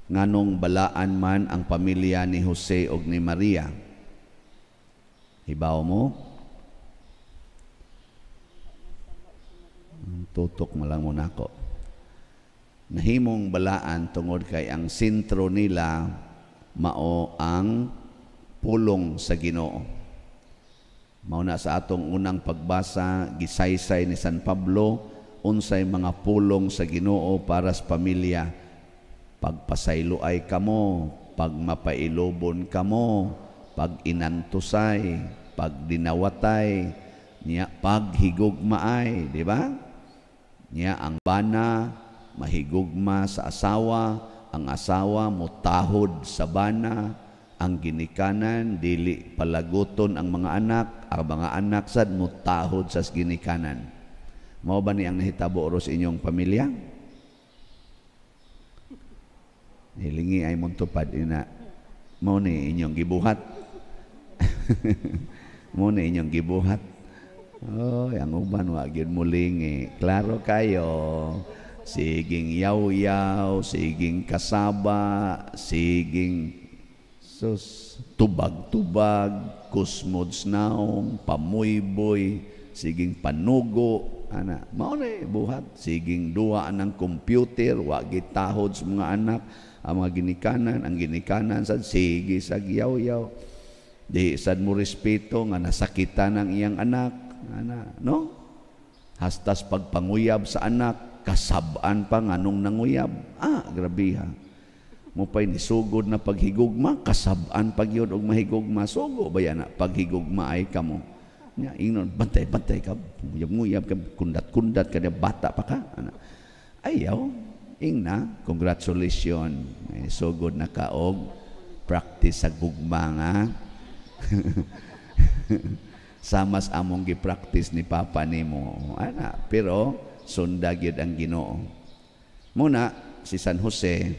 nganong balaan man ang pamilya ni Jose ug ni Maria. Hibaw mo? Tutok mo lang muna ko. Nahimong balaan tungod kay ang sentro nila mao ang pulong sa Ginoo. Mao na sa atong unang pagbasa, gisaysay ni San Pablo unsay mga pulong sa Ginoo para sa pamilya. Pagpasayloay kamo, pagmapailobon kamo, pag-inantusay, pagdinawatay, niya paghigugmaay, di ba? Niya ang bana mahigugma sa asawa, ang asawa mutahod sa bana, ang ginikanan dili palaguton ang mga anak, ang mga anak sad mutahod sa ginikanan. Mao ba ni ang nahitabo ro sa inyong pamilya? Hilingi ay muntupad ina. Mao ni inyong gibuhat. Mao ni inyong gibuhat. Oh, ang uban wa gyud mulingi. Klaro kayo. Siging yaw-yaw, siging kasaba, siging tubag-tubag, kusmods naong, pamuyboy, siging panugo, ana. Mao ni buhat. Siging duwa ng computer, wa gitahod sa mga anak. Ang mga ginikanan, ang ginikanan sad sige sa yaw-yaw. Di sad mo respeto nga nasakitan ang iyang anak, ana, no? Hastas pagpanguyab sa anak, kasabaan pa nganong nanguyab. Grabe ha. Mo pa'y nisugod na paghigugma, kasabaan pag yun og mahigugma. Sugo ba yan na paghigugma ay kamo? Nya, ingnon, bantay-bantay ka, nguyab-nguyab ka, kundat-kundat ka, bata pa ka. Ayaw. Ingna, congratulations. Sugod na kaog, practice sa gugma nga. Samas among gi-practice ni Papa nimo. Ana, pero sunda gyud ang Ginoo. Muna si San Jose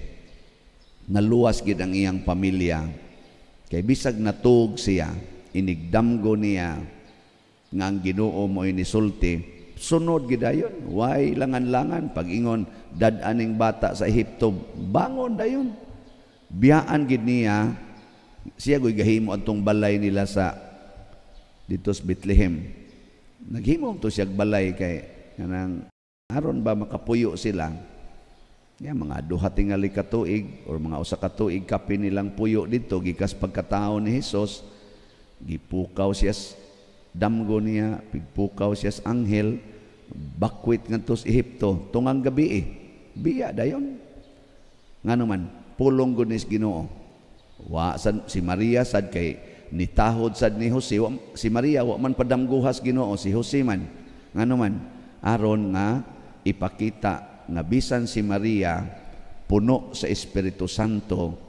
naluwas gyud ang iyang pamilya. Kay bisag natug siya, inigdamgo niya nga ang Ginoo mo inisulti. Sunod gidayon, way langan-langan pag-ingon dad-aning bata sa Ehipto, bangon dayon. Biyaan gid niya siya goy gahimo atong balay nila sa dito sa Bethlehem. Naghimo to siya balay kay kanang aron ba makapuyo sila. Ya mga duha tingali ka tuig or mga usa ka tuig kapi nilang puyo dito gikas pagkatao ni Hesus. Gipukaw siya damgo niya, pigpukaw siya sa anghel, bakwit ngadto sa Ehipto tungang gabi biya dayon. Ngano man pulong gud ni Ginoo. Wa sad si Maria sad kay nitahod sad ni Jose, si Maria wa man padamguhas Ginoo, si Jose man. Ngano man aron nga ipakita nga bisan si Maria puno sa Espiritu Santo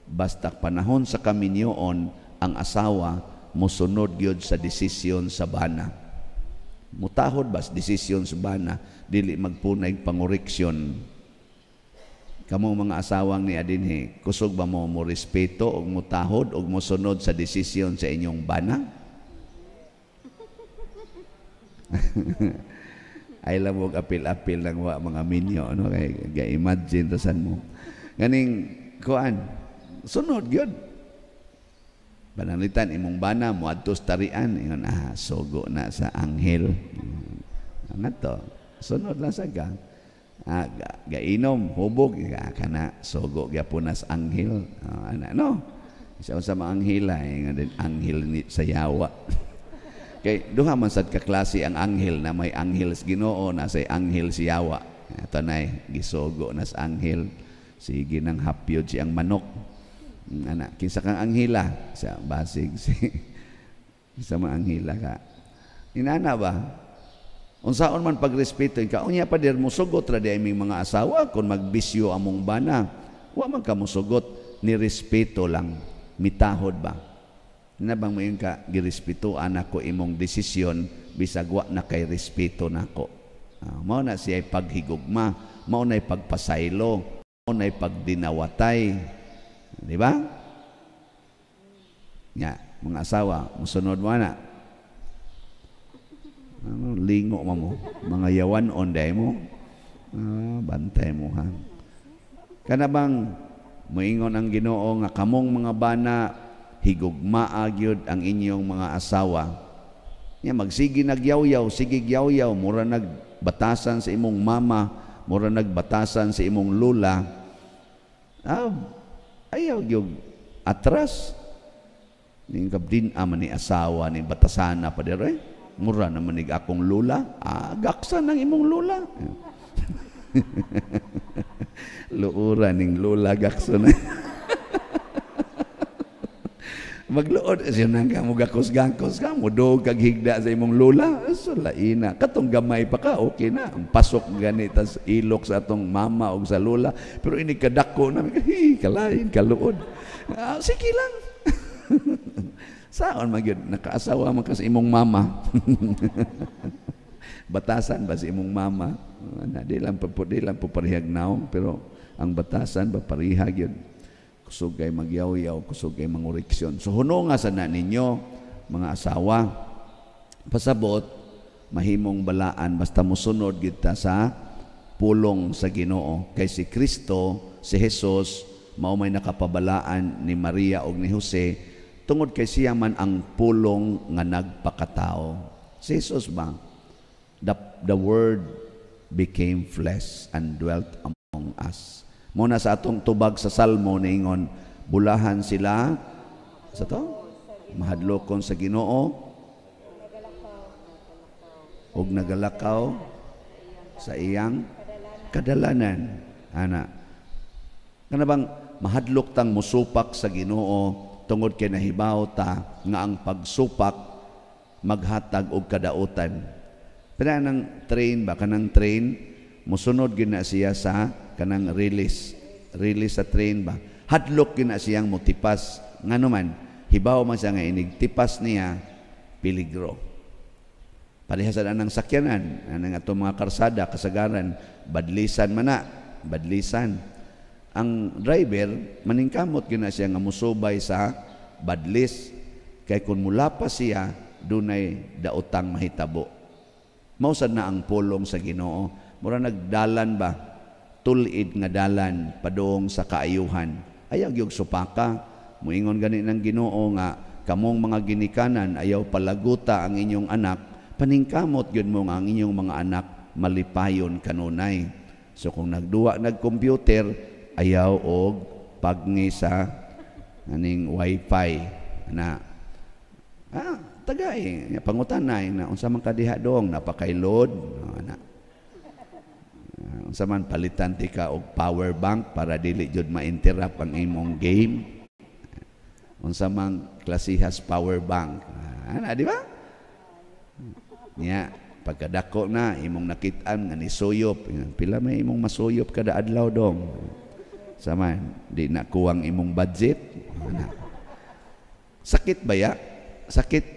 basta panahon sa kaminyoon ang asawa mosunod gyud sa desisyon sa bana. Mutahod bas desisyon sa bana, dili magpunay pangoreksyon. Kamo mga asawang ni adinhi, kusog ba mo respeto og mutahod og mosunod sa desisyon sa inyong bana? Ay lamog apil-apil lang wa mga minyo, no? Kay imagine tasan mo. Ganing kuan, sunod gyud. Panalitan imong bana mo adtos tarian ingon sogo na sa anghel. Angato, sunod lang sa gang. Gainom hubog kana sogo gyapon as anghel. Ana no. Isa sa mga anghel nga din anghel ni sa yawa. Kay duha man sad ka klase ang anghel na may anghel sa Ginoo na say anghel si yawa. Tanay gisogo na sa anghel sige nang hapyod siyang manok. Anak, kinsa kang anghela sa basig si sa mga anghela ka. Inana ba? Unsaon man pagrespeto ka, unya pa dir mo sugot ra di aming mga asawa kon magbisyo among bana. Wa man ka mo sugot ni respeto lang, mitahod ba? Nabang mo ka girespeto anak ko imong desisyon bisag wa na kay respeto nako. Mao na siya paghigugma, mao na pagpasaylo, mao na pagdinawatay. Di ba? Ya, mga asawa, musunod mo na. Lingo mo, mga yawan onday mo. Bantay mo ha. Kana bang Moingon ang Ginoo nga kamong mga bana higugmaa gyud ang inyong mga asawa. Nya magsige nagyawyaw, sige gyawyaw, mura nagbatasan sa imong mama, mura nagbatasan sa imong lula. Ayaw gyud atras. Ning kabdin man ni asawa ni batasana pa dire. Mura naman ni akong lula. Gaksan ang imong lula. Luura ning lula gakson. Magluod siya nang kamo gakos-gakos ka mo dog kag higda sa imong lula. So laina katong gamay pa ka okay na. Ang pasok gani tas ilok sa atong mama o sa lula. Pero ini kadako na kalain kaluod. Sige lang. Saon magyud nakaasawa man ka sa imong mama. Batasan ba si imong mama? Di lang po parihag naong, pero ang batasan ba parihag yun. Kusog kay magyaw-yaw, kusog kay manguriksyon. So hunong nga sana ninyo, mga asawa, pasabot, mahimong balaan, basta musunod kita sa pulong sa Ginoo. Kay si Kristo, si Jesus, mao may nakapabalaan ni Maria o ni Jose, tungod kay siya man ang pulong nga nagpakatao. Si Jesus ba? The Word became flesh and dwelt among us. Muna sa atong tubag sa Salmo ningon, bulahan sila sa to mahadlokon sa Ginoo ug nagalakaw sa iyang kadalanan. Ana kanabang mahadlok tang musupak sa Ginoo tungod kay nahibaw ta nga ang pagsupak maghatag og kadautan. Pero nang train ba kanang train musunod gina siya sa kanang release sa train ba hadlok gina siyang motipas ngano man hibaw man siya nga inigtipas niya peligro. Parehas anang sakyanan anang atong mga karsada kasagaran badlisan badlisan ang driver maningkamot gina siya nga musubay sa badlis kay kun mula pa siya dunay daotang mahitabo. Mausad na ang pulong sa Ginoo. Mura nagdalan ba? Tulid nga dalan padung sa kaayuhan. Ayaw gyud supaka. Muingon gani ng Ginoo nga kamong mga ginikanan ayaw palaguta ang inyong anak. Paningkamot gyud mo nga ang inyong mga anak malipayon kanunay. So kung nagcomputer ayaw og pagni sa aning wifi na tagay pangutanay na unsa man kadiha dong napakailod na unsa man palitan ti ka og power bank para dili jud ma-interrupt ang imong game. Unsa man klasihas power bank ana di ba nya pagkadako na imong nakit-an nga ni suyop pila may imong masuyop kada adlaw dong saman di na kuwang imong budget sakit ba ya sakit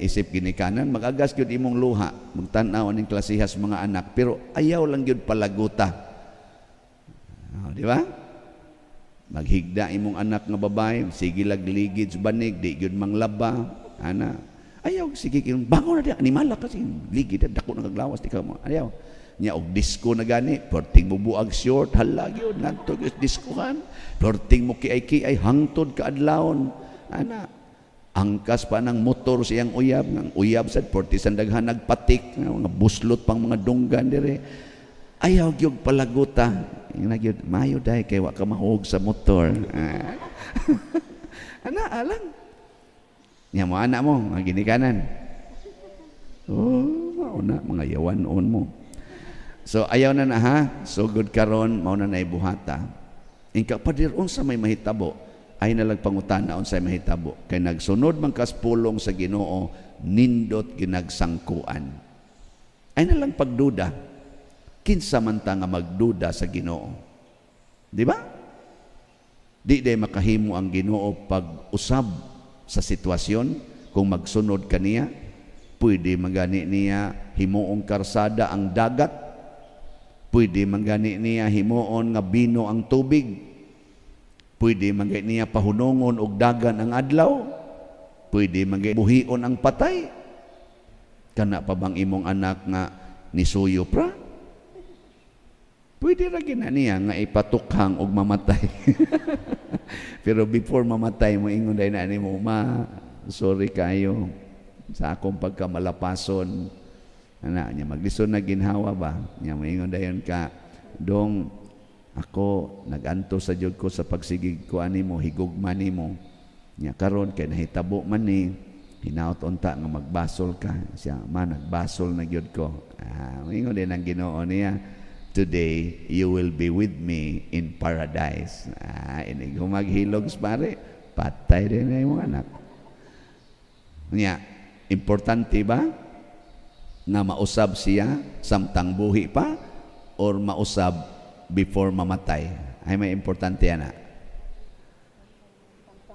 isip ginikanan magagas gyud imong luha magtan-aw ning klasihas mga anak pero ayaw lang gyud palaguta di ba maghigda imong anak nga babae sige lagligid sa banig di gyud manglaba ana ayaw sige kin bangon na di animal kasi ligid dako na kaglawas di ka mo ayaw nya og disco na gani perting bubuag short hala gyud ngadto diskohan perting mo kiay hangtod ka adlawon ana angkas pa ng motor siyang uyab ng uyab sa 40 daghan nagpatik mga buslot pang mga dunggan dire ayaw gyud palaguta nagyud mayo day kay wa ka mahug sa motor ana alang nya mo anak mo nga ginikanan mao na mga yawanon mo so ayaw na ha sugod karon mao na naibuhata ingka padir unsa may mahitabo ay nalang pangutana unsay mahitabo kay nagsunod man kas pulong sa Ginoo nindot ginagsangkuan ay nalang pagduda kinsa man ta nga magduda sa Ginoo di ba di day makahimo ang Ginoo pag-usab sa sitwasyon kung magsunod kaniya pwede magani niya himuong karsada ang dagat pwede magani niya himuon nga bino ang tubig pwede magay niya pahunongon og dagan ang adlaw. Pwede magay buhion ang patay. Kana pa bang imong anak nga nisuyo pra? Pwede ra gina niya nga ipatukhang og mamatay. Pero before mamatay mo ingon day na nimo, ma, sorry kayo sa akong pagkamalapason. Ana nya maglison na ginhawa ba? Nya moingon dayon ka, dong ako naganto sa jud ko sa pagsigig ko animo, higugma nimo. Nya karon kay nahitabo man ni hinaut unta nga magbasol ka. Siya man nagbasol na gyud ko. Moingon din ang Ginoo niya, today you will be with me in paradise. Inig humaghilog pare, patay din na yung anak. Nya, importante ba nga mausab siya samtang buhi pa or mausab before mamatay? Ay may importante ana.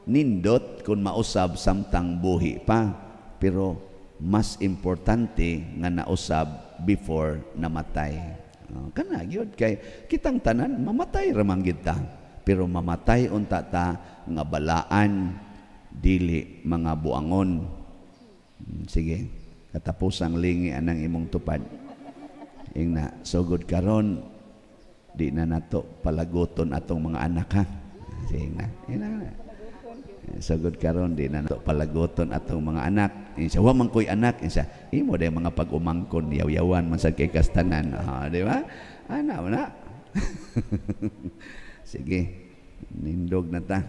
Nindot kung mausab samtang buhi pa, pero mas importante nga nausab before namatay. Kana gyud kay kitang tanan mamatay ra man gyud ta, pero mamatay unta ta nga balaan dili mga buangon. Sige, katapusang lingi anang imong tupad. Ingna sugod karon di na nato palaguton atong mga anak ha. Sige na. Sugod karon di na nato palaguton atong mga anak. Insa wa man koy anak, insa imo day mga pag-umangkon yaw-yawan man sa kay kastanan. Di ba? Ana. Sige. Nindog na ta.